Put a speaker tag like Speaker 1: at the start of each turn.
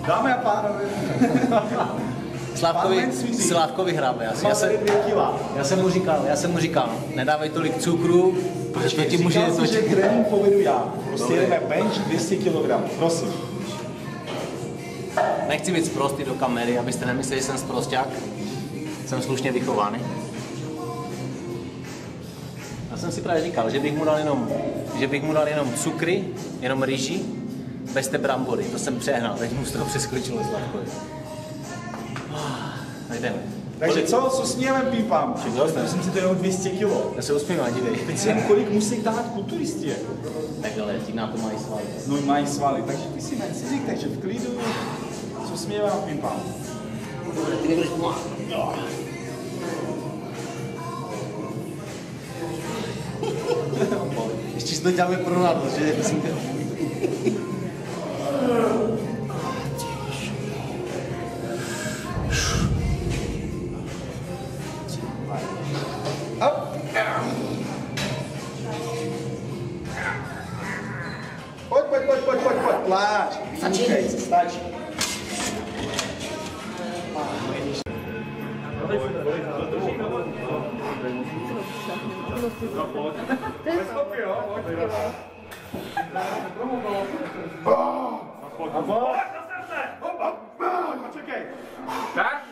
Speaker 1: Dámy a pánové.
Speaker 2: Slávko vyhrál. Já jsem mu říkal, nedávej tolik cukru, protože to ti může
Speaker 1: točit. Že trénink povedu já. Prostě jdeme bench 200 kg. Prosím.
Speaker 2: Nechci být sprostý do kamery, abyste nemysleli, že jsem sprosťák. Jsem slušně vychovaný. Já jsem si právě říkal, že bych mu dal jenom cukry, jenom rýži, bez té brambory. To jsem přehnal, teď mu z toho přeskočilo Slavkovi. Tak jdeme.
Speaker 1: Takže co s usměvem pípám? Myslím si, to je jenom 200 kg.
Speaker 2: Já se usmívám, dívej.
Speaker 1: Teď si jen kolik musí dát kulturisti.
Speaker 2: Tak ale ti na to mají svaly.
Speaker 1: No mají svaly, takže ty si řík, takže v klidu s usměvem pípám.
Speaker 2: Dobre, ty nebudeš pomáhat. Ještě si to děláme pro radost, že?
Speaker 1: Pojď, pláč. Stačí. Tak?